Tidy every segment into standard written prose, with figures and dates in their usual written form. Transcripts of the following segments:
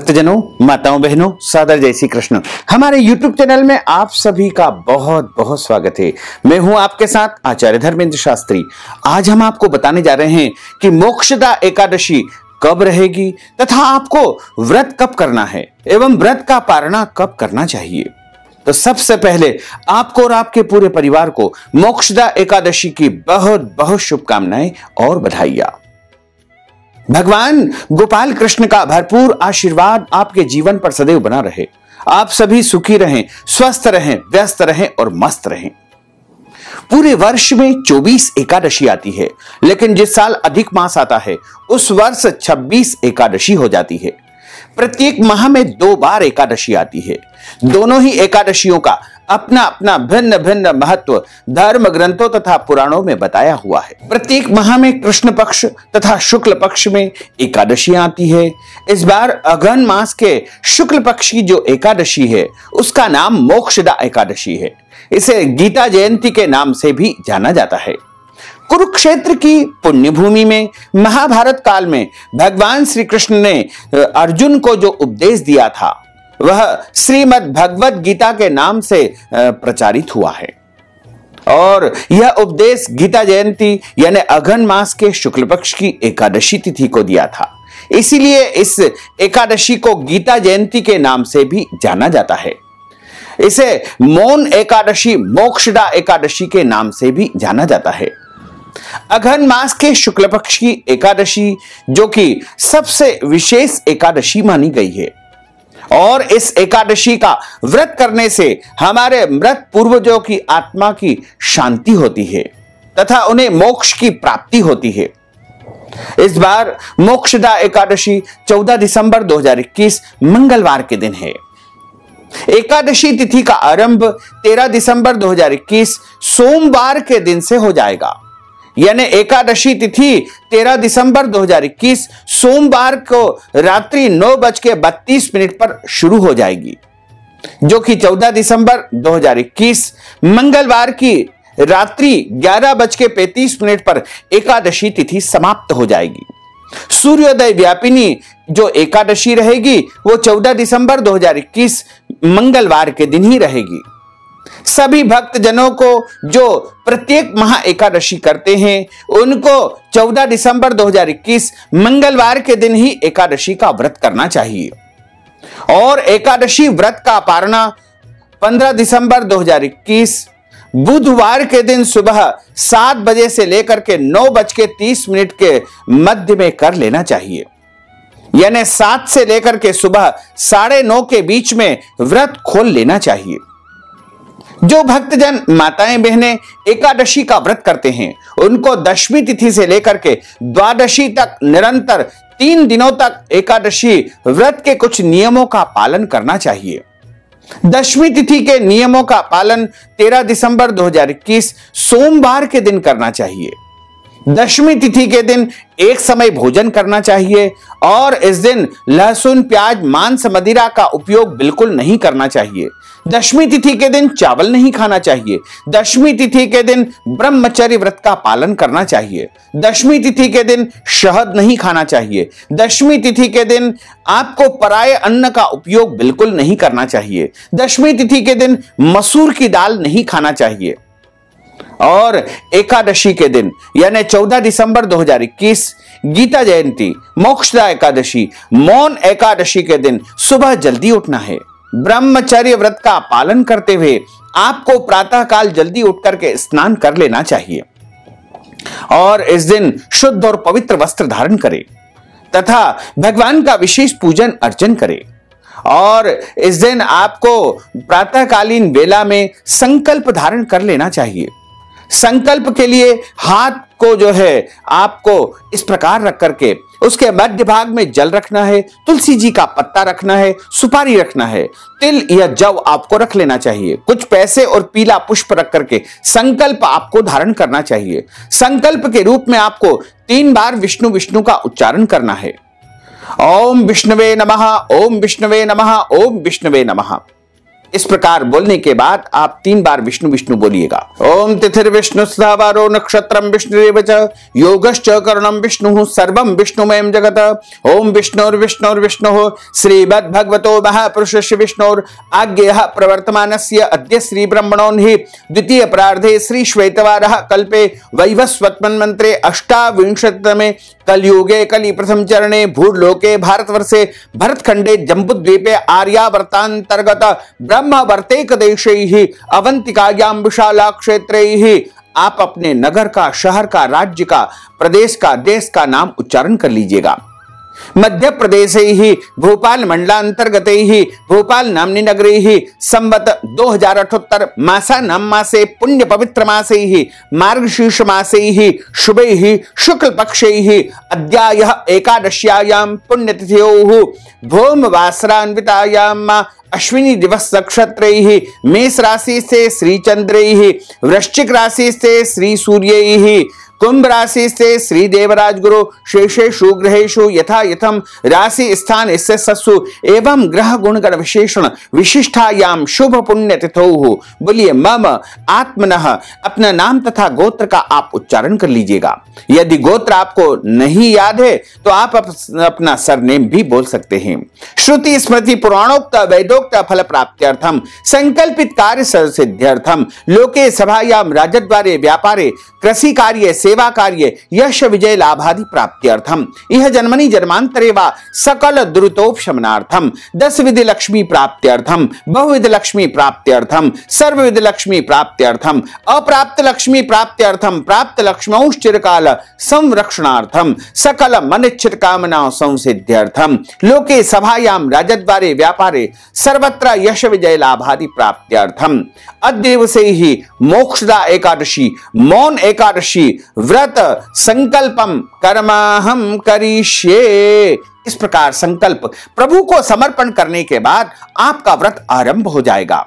भक्तजनों, माताओं, बहनों, सादर जय श्री कृष्ण। हमारे YouTube चैनल में आप सभी का बहुत बहुत स्वागत है। मैं हूं आपके साथ आचार्य धर्मेंद्र शास्त्री। आज हम आपको बताने जा रहे हैं कि मोक्षदा एकादशी कब रहेगी तथा आपको व्रत कब करना है एवं व्रत का पारणा कब करना चाहिए। तो सबसे पहले आपको और आपके पूरे परिवार को मोक्षदा एकादशी की बहुत बहुत शुभकामनाएं और बधाइयां। भगवान गोपाल कृष्ण का भरपूर आशीर्वाद आपके जीवन पर सदैव बना रहे। आप सभी सुखी रहें, स्वस्थ रहें, व्यस्त रहें और मस्त रहें। पूरे वर्ष में 24 एकादशी आती है, लेकिन जिस साल अधिक मास आता है उस वर्ष 26 एकादशी हो जाती है। प्रत्येक माह में 2 बार एकादशी आती है। दोनों ही एकादशियों का अपना अपना भिन्न भिन्न महत्व धर्म ग्रंथों तथा पुराणों में बताया हुआ है। प्रत्येक माह में कृष्ण पक्ष तथा शुक्ल पक्ष में एकादशियां आती है। इस बार अघन मास के शुक्ल पक्ष की जो एकादशी है उसका नाम मोक्षदा एकादशी है। इसे गीता जयंती के नाम से भी जाना जाता है। कुरुक्षेत्र की पुण्य भूमि में महाभारत काल में भगवान श्री कृष्ण ने अर्जुन को जो उपदेश दिया था वह श्रीमद् भगवत गीता के नाम से प्रचारित हुआ है और यह उपदेश गीता जयंती यानी अघन मास के शुक्ल पक्ष की एकादशी तिथि को दिया था। इसीलिए इस एकादशी को गीता जयंती के नाम से भी जाना जाता है। इसे मौन एकादशी, मोक्षदा एकादशी के नाम से भी जाना जाता है। अघन मास के शुक्ल पक्ष की एकादशी जो कि सबसे विशेष एकादशी मानी गई है और इस एकादशी का व्रत करने से हमारे मृत पूर्वजों की आत्मा की शांति होती है तथा उन्हें मोक्ष की प्राप्ति होती है। इस बार मोक्षदा एकादशी 14 दिसंबर 2021 मंगलवार के दिन है। एकादशी तिथि का आरंभ 13 दिसंबर 2021 सोमवार के दिन से हो जाएगा। यानी एकादशी तिथि 13 दिसंबर 2021 सोमवार को रात्रि 9:32 पर शुरू हो जाएगी, जो कि 14 दिसंबर 2021 मंगलवार की रात्रि 11:35 पर एकादशी तिथि समाप्त हो जाएगी। सूर्योदय व्यापिनी जो एकादशी रहेगी वो 14 दिसंबर 2021 मंगलवार के दिन ही रहेगी। सभी भक्त जनों को जो प्रत्येक महा एकादशी करते हैं उनको 14 दिसंबर 2021 मंगलवार के दिन ही एकादशी का व्रत करना चाहिए और एकादशी व्रत का पारणा 15 दिसंबर 2021 बुधवार के दिन सुबह 7 बजे से लेकर के 9:30 के मध्य में कर लेना चाहिए। यानी 7 से लेकर के सुबह 9:30 के बीच में व्रत खोल लेना चाहिए। जो भक्तजन माताएं बहनें एकादशी का व्रत करते हैं उनको दशमी तिथि से लेकर के द्वादशी तक निरंतर 3 दिनों तक एकादशी व्रत के कुछ नियमों का पालन करना चाहिए। दशमी तिथि के नियमों का पालन 13 दिसंबर 2021 सोमवार के दिन करना चाहिए। दशमी तिथि के दिन एक समय भोजन करना चाहिए और इस दिन लहसुन, प्याज, मांस, मदिरा का उपयोग बिल्कुल नहीं करना चाहिए। दशमी तिथि के दिन चावल नहीं खाना चाहिए। दशमी तिथि के दिन ब्रह्मचर्य व्रत का पालन करना चाहिए। दशमी तिथि के दिन शहद नहीं खाना चाहिए। दशमी तिथि के दिन आपको पराये अन्न का उपयोग बिल्कुल नहीं करना चाहिए। दशमी तिथि के दिन मसूर की दाल नहीं खाना चाहिए और एकादशी के दिन यानी 14 दिसंबर 2021 गीता जयंती, मोक्षदा एकादशी, मौन एकादशी के दिन सुबह जल्दी उठना है। ब्रह्मचर्य व्रत का पालन करते हुए आपको प्रातः काल जल्दी उठ करके स्नान कर लेना चाहिए और इस दिन शुद्ध और पवित्र वस्त्र धारण करें तथा भगवान का विशेष पूजन अर्चन करें और इस दिन आपको प्रातःकालीन वेला में संकल्प धारण कर लेना चाहिए। संकल्प के लिए हाथ को जो है आपको इस प्रकार रख करके उसके मध्य भाग में जल रखना है, तुलसी जी का पत्ता रखना है, सुपारी रखना है, तिल या जव आपको रख लेना चाहिए, कुछ पैसे और पीला पुष्प रख करके संकल्प आपको धारण करना चाहिए। संकल्प के रूप में आपको 3 बार विष्णु विष्णु का उच्चारण करना है। ओम विष्णवे नमः, ओम विष्णवे नमः, ओम विष्णवे नमः। इस प्रकार बोलने के बाद आप 3 बार विष्णु विष्णु बोलिएगा। ओम तिथिर विष्णु सहवारो नक्षत्रम विष्णुरेव च योगश्च करणम विष्णु सर्वम विष्णुमयं जगत। ओम विष्णुर्विष्णुर्विष्णुः श्रीमद्भगवतो महापुरुषस्य विष्णोर आज्ञेयः प्रवर्तमानस्य अद्य श्री ब्रह्मणोन्हि द्वितीय प्रार्धे श्री श्वेतवारः कल्पे वैवस्वत्मन्वन्त्रे अष्टाविंशतितमे कलयुगे कलि प्रथम चरणे भूर्लोके भारतवर्षे भरतखंडे जम्बूद्वीपे आर्यावर्तांतर्गत ब्रह्मवर्तेक देशैः अवंतिकायां विशाला क्षेत्रैः। आप अपने नगर का, शहर का, राज्य का, प्रदेश का, देश का नाम उच्चारण कर लीजिएगा। मध्य प्रदेश ही भोपाल मंडलांतर्गत ही भोपाल नामनी नगरी ही संवत 2078 मासा नाम मासे पुण्य पवित्र मासे ही मार्गशीर्ष मासे ही शुभे ही शुक्ल पक्षे ही अद्याय एकादश्यायां पुण्यतिथ्योः भौमवासरान्वितायां अश्विनी दिवस नक्षत्रैः मेष राशि से श्री चंद्रैः वृश्चिक राशि से श्री सूर्यैः कुंभ राशि से श्री देवराज गुरु शेषेषु ग्रहेषु यथा यथम राशि स्थान इससे सत्सु एवं ग्रह गुणगण विशेषण विशिष्टायाम शुभ पुण्य तिथौ। बोलिए मम आत्मनः। अपना नाम तथा गोत्र का आप उच्चारण कर लीजिएगा। यदि गोत्र आपको नहीं याद है तो आप अपना सरनेम भी बोल सकते हैं। श्रुति स्मृति पुराणोक्त वैदोक्त फल प्राप्त्यर्थम संकल्पित कार्य सिद्ध्यर्थम लोके सभायाम राजद्वारे व्यापारे कृषि कार्य सेवा कार्य यश विजय लाभादि प्राप्त्यर्थम यह जन्मनि जन्मांतरे वा सकल दुरितोपशमनार्थम 10 विधि लक्ष्मी प्राप्त्यर्थम बहुविध लक्ष्मी प्राप्त्यर्थम सर्वविध लक्ष्मी प्राप्त्यर्थम अप्राप्त लक्ष्मी प्राप्त्यर्थम प्राप्त लक्ष्मौश्चिरकाल संरक्षणार्थम सकल मनिच्छित कामना संसिद्ध्यर्थम लोके सभायाम राजद्वारे व्यापारे सर्वत्र यश विजय लाभादि प्राप्त्यर्थम अद्य से ही मोक्षदा एकादशी मौन एकादशी व्रत संकल्पम कर्माहम करिष्ये। इस प्रकार संकल्प प्रभु को समर्पण करने के बाद आपका व्रत आरंभ हो जाएगा।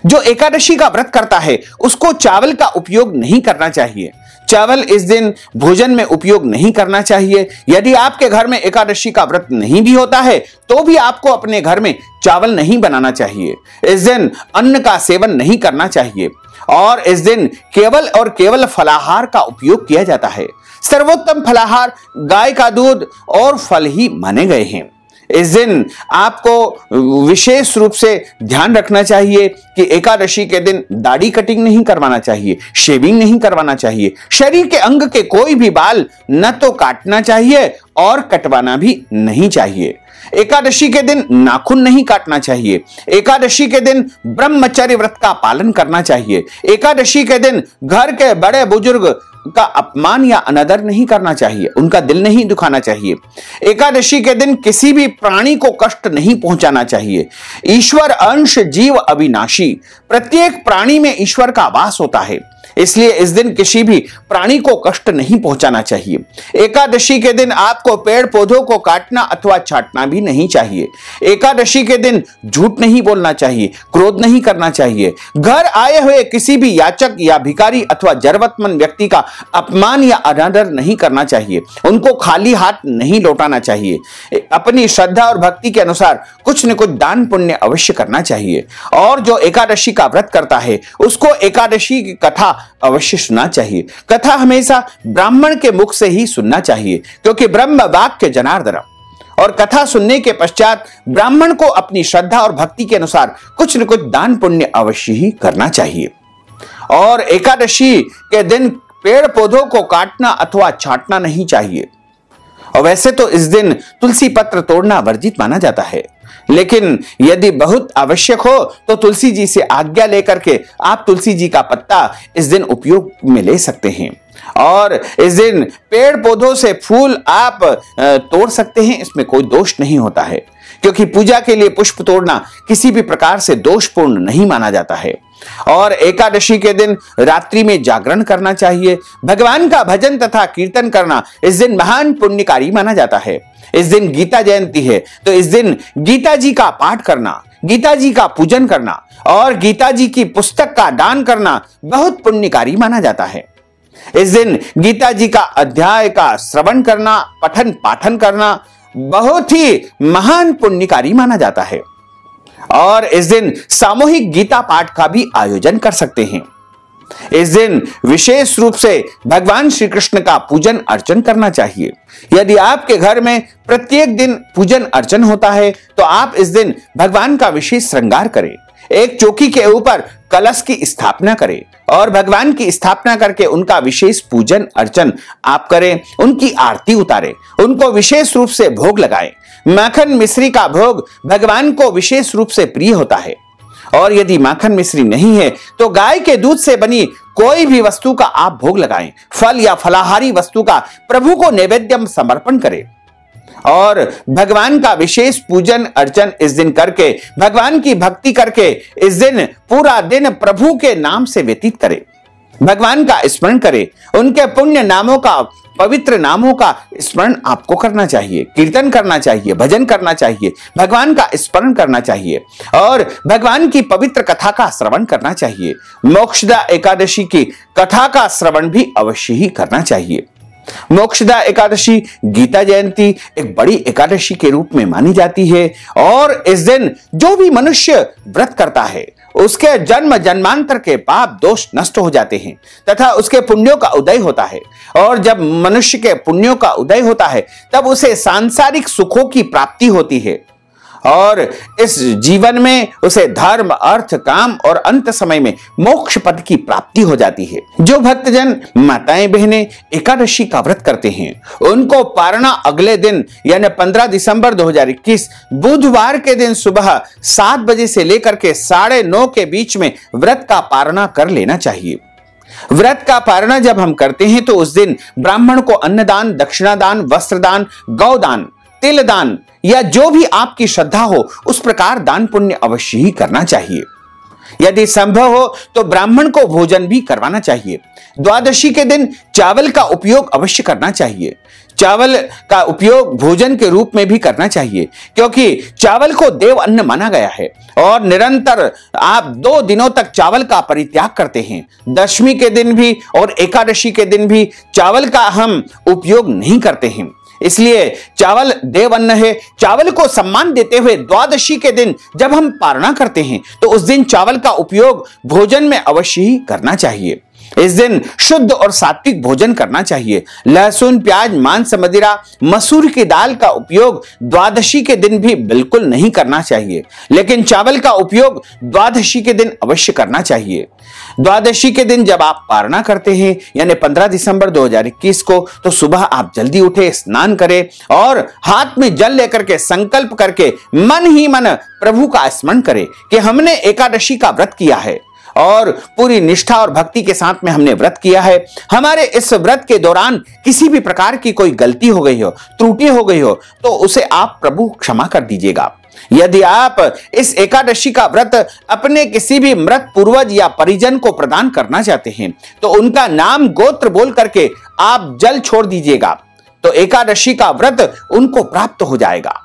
जो एकादशी का व्रत करता है उसको चावल का उपयोग नहीं करना चाहिए। चावल इस दिन भोजन में उपयोग नहीं करना चाहिए। यदि आपके घर में एकादशी का व्रत नहीं भी होता है तो भी आपको अपने घर में चावल नहीं बनाना चाहिए। इस दिन अन्न का सेवन नहीं करना चाहिए और इस दिन केवल और केवल फलाहार का उपयोग किया जाता है। सर्वोत्तम फलाहार गाय का दूध और फल ही माने गए हैं। इस दिन आपको विशेष रूप से ध्यान रखना चाहिए कि एकादशी के दिन दाढ़ी कटिंग नहीं करवाना चाहिए, शेविंग नहीं करवाना चाहिए। शरीर के अंग के कोई भी बाल न तो काटना चाहिए और कटवाना भी नहीं चाहिए। एकादशी के दिन नाखून नहीं काटना चाहिए। एकादशी के दिन ब्रह्मचर्य व्रत का पालन करना चाहिए। एकादशी के दिन घर के बड़े बुजुर्ग का अपमान या अनादर नहीं करना चाहिए, उनका दिल नहीं दुखाना चाहिए। एकादशी के दिन किसी भी प्राणी को कष्ट नहीं पहुंचाना चाहिए। ईश्वर अंश जीव अविनाशी, प्रत्येक प्राणी में ईश्वर का वास होता है, इसलिए इस दिन किसी भी प्राणी को कष्ट नहीं पहुंचाना चाहिए। एकादशी के दिन आपको पेड़ पौधों को काटना अथवा छाटना भी नहीं चाहिए। एकादशी के दिन झूठ नहीं बोलना चाहिए, क्रोध नहीं करना चाहिए। घर आए हुए किसी भी याचक या भिखारी अथवा जरूरतमंद व्यक्ति का अपमान या अनादर नहीं करना चाहिए। उनको खाली हाथ नहीं लौटाना चाहिए। अपनी श्रद्धा और भक्ति के अनुसार कुछ न कुछ दान पुण्य अवश्य करना चाहिए। और जो एकादशी का व्रत करता है उसको एकादशी की कथा अवश्य सुनना चाहिए। कथा हमेशा ब्राह्मण के मुख से ही सुनना चाहिए, क्योंकि ब्रह्म वाक्य जनार्दन। और कथा सुनने के पश्चात ब्राह्मण को अपनी श्रद्धा और भक्ति के अनुसार कुछ न कुछ दान पुण्य अवश्य ही करना चाहिए। और एकादशी के दिन पेड़ पौधों को काटना अथवा छाटना नहीं चाहिए। और वैसे तो इस दिन तुलसी पत्र तोड़ना वर्जित माना जाता है, लेकिन यदि बहुत आवश्यक हो तो तुलसी जी से आज्ञा लेकर के आप तुलसी जी का पत्ता इस दिन उपयोग में ले सकते हैं। और इस दिन पेड़ पौधों से फूल आप तोड़ सकते हैं, इसमें कोई दोष नहीं होता है, क्योंकि पूजा के लिए पुष्प तोड़ना किसी भी प्रकार से दोषपूर्ण नहीं माना जाता है। और एकादशी के दिन रात्रि में जागरण करना चाहिए। भगवान का भजन तथा कीर्तन करना इस दिन महान पुण्यकारी माना जाता है। इस दिन गीता जयंती है, तो इस दिन गीता जी का पाठ करना, गीता जी का पूजन करना और गीता जी की पुस्तक का दान करना बहुत पुण्यकारी माना जाता है। इस दिन गीता जी का अध्याय का श्रवण करना, पठन पाठन करना बहुत ही महान पुण्यकारी माना जाता है। और इस दिन सामूहिक गीता पाठ का भी आयोजन कर सकते हैं। इस दिन विशेष रूप से भगवान श्री कृष्ण का पूजन अर्चन करना चाहिए। यदि आपके घर में प्रत्येक दिन पूजन अर्चन होता है तो आप इस दिन भगवान का विशेष श्रृंगार करें, एक चौकी के ऊपर कलश की स्थापना करें और भगवान की स्थापना करके उनका विशेष पूजन अर्चन आप करें, उनकी आरती उतारें, उनको विशेष रूप से भोग लगाएं। माखन मिश्री का भोग भगवान को विशेष रूप से प्रिय होता है और यदि माखन मिश्री नहीं है तो गाय के दूध से बनी कोई भी वस्तु का आप भोग लगाएं, फल या फलाहारी वस्तु का प्रभु को नैवेद्य समर्पण करें और भगवान का विशेष पूजन अर्चन इस दिन करके, भगवान की भक्ति करके इस दिन पूरा दिन प्रभु के नाम से व्यतीत करें, भगवान का स्मरण करें, उनके पुण्य नामों का, पवित्र नामों का स्मरण आपको करना चाहिए, कीर्तन करना चाहिए, भजन करना चाहिए, भगवान का स्मरण करना चाहिए और भगवान की पवित्र कथा का श्रवण करना चाहिए। मोक्षदा एकादशी की कथा का श्रवण भी अवश्य ही करना चाहिए। मोक्षदा एकादशी गीता जयंती एक बड़ी एकादशी के रूप में मानी जाती है और इस दिन जो भी मनुष्य व्रत करता है उसके जन्म जन्मांतर के पाप दोष नष्ट हो जाते हैं तथा उसके पुण्यों का उदय होता है और जब मनुष्य के पुण्यों का उदय होता है तब उसे सांसारिक सुखों की प्राप्ति होती है और इस जीवन में उसे धर्म, अर्थ, काम और अंत समय में मोक्ष पद की प्राप्ति हो जाती है। जो भक्तजन माताएं बहनें एकादशी का व्रत करते हैं उनको पारणा अगले दिन यानी 15 दिसंबर 2021 बुधवार के दिन सुबह 7 बजे से लेकर के 9:30 के बीच में व्रत का पारणा कर लेना चाहिए। व्रत का पारणा जब हम करते हैं तो उस दिन ब्राह्मण को अन्नदान, दक्षिणादान, वस्त्रदान, गौदान, तिल दान या जो भी आपकी श्रद्धा हो उस प्रकार दान पुण्य अवश्य ही करना चाहिए। यदि संभव हो तो ब्राह्मण को भोजन भी करवाना चाहिए। द्वादशी के दिन चावल का उपयोग अवश्य करना चाहिए। चावल का उपयोग भोजन के रूप में भी करना चाहिए क्योंकि चावल को देव अन्न माना गया है और निरंतर आप 2 दिनों तक चावल का परित्याग करते हैं। दशमी के दिन भी और एकादशी के दिन भी चावल का हम उपयोग नहीं करते हैं, इसलिए चावल देव अन्न है। चावल को सम्मान देते हुए द्वादशी के दिन जब हम पारणा करते हैं तो उस दिन चावल का उपयोग भोजन में अवश्य ही करना चाहिए। इस दिन शुद्ध और सात्विक भोजन करना चाहिए। लहसुन, प्याज, मांस, मदिरा, मसूर की दाल का उपयोग द्वादशी के दिन भी बिल्कुल नहीं करना चाहिए, लेकिन चावल का उपयोग द्वादशी के दिन अवश्य करना चाहिए। द्वादशी के दिन जब आप पारणा करते हैं यानी 15 दिसंबर 2021 को तो सुबह आप जल्दी उठे, स्नान करें और हाथ में जल लेकर के संकल्प करके मन ही मन प्रभु का स्मरण करें कि हमने एकादशी का व्रत किया है और पूरी निष्ठा और भक्ति के साथ में हमने व्रत किया है। हमारे इस व्रत के दौरान किसी भी प्रकार की कोई गलती हो गई हो, त्रुटि हो गई हो तो उसे आप प्रभु क्षमा कर दीजिएगा। यदि आप इस एकादशी का व्रत अपने किसी भी मृत पूर्वज या परिजन को प्रदान करना चाहते हैं तो उनका नाम गोत्र बोल करके आप जल छोड़ दीजिएगा तो एकादशी का व्रत उनको प्राप्त हो जाएगा।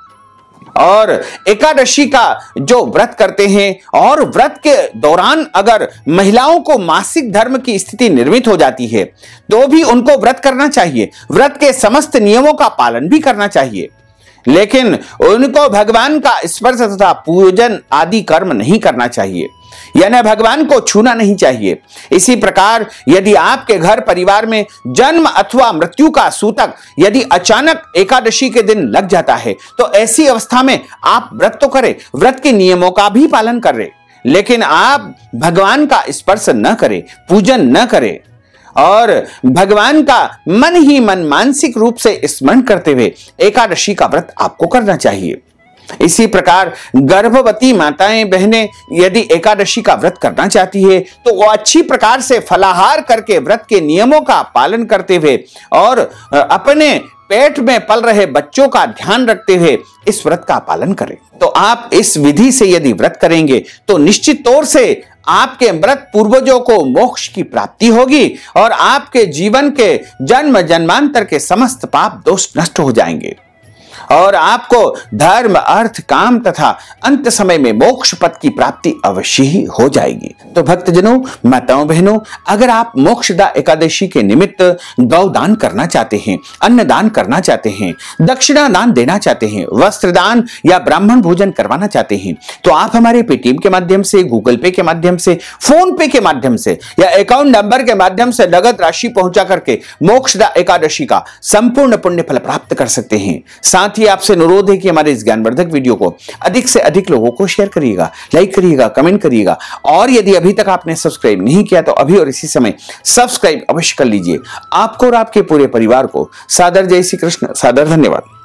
और एकादशी का जो व्रत करते हैं और व्रत के दौरान अगर महिलाओं को मासिक धर्म की स्थिति निर्मित हो जाती है तो भी उनको व्रत करना चाहिए, व्रत के समस्त नियमों का पालन भी करना चाहिए, लेकिन उनको भगवान का स्पर्श तथा पूजन आदि कर्म नहीं करना चाहिए, यानी भगवान को छूना नहीं चाहिए। इसी प्रकार यदि आपके घर परिवार में जन्म अथवा मृत्यु का सूतक यदि अचानक एकादशी के दिन लग जाता है तो ऐसी अवस्था में आप व्रत तो करें, व्रत के नियमों का भी पालन करें, लेकिन आप भगवान का स्पर्श न करें, पूजन न करें और भगवान का मन ही मन मानसिक रूप से स्मरण करते हुए एकादशी का व्रत आपको करना चाहिए। इसी प्रकार गर्भवती माताएं बहनें यदि एकादशी का व्रत करना चाहती है तो वो अच्छी प्रकार से फलाहार करके व्रत के नियमों का पालन करते हुए और अपने पेट में पल रहे बच्चों का ध्यान रखते हुए इस व्रत का पालन करें। तो आप इस विधि से यदि व्रत करेंगे तो निश्चित तौर से आपके मृत पूर्वजों को मोक्ष की प्राप्ति होगी और आपके जीवन के जन्म जन्मांतर के समस्त पाप दोष नष्ट हो जाएंगे और आपको धर्म, अर्थ, काम तथा अंत समय में मोक्ष पद की प्राप्ति अवश्य ही हो जाएगी। तो भक्तजनों, माताओं, बहनों, अगर आप मोक्षदा एकादशी के निमित्त गौदान करना चाहते हैं, अन्नदान करना चाहते हैं, दक्षिणा दान देना चाहते हैं, वस्त्र दान या ब्राह्मण भोजन करवाना चाहते हैं, तो आप हमारे पेटीएम के माध्यम से, गूगल पे के माध्यम से, फोन पे के माध्यम से या अकाउंट नंबर के माध्यम से नगद राशि पहुंचा करके मोक्षदा एकादशी का संपूर्ण पुण्य फल प्राप्त कर सकते हैं। साथ ही आपसे अनुरोध है कि हमारे इस ज्ञानवर्धक वीडियो को अधिक से अधिक लोगों को शेयर करिएगा, लाइक करिएगा, कमेंट करिएगा, और यदि अभी तक आपने सब्सक्राइब नहीं किया तो अभी और इसी समय सब्सक्राइब अवश्य कर लीजिए। आपको और आपके पूरे परिवार को सादर जय श्री कृष्ण, सादर धन्यवाद।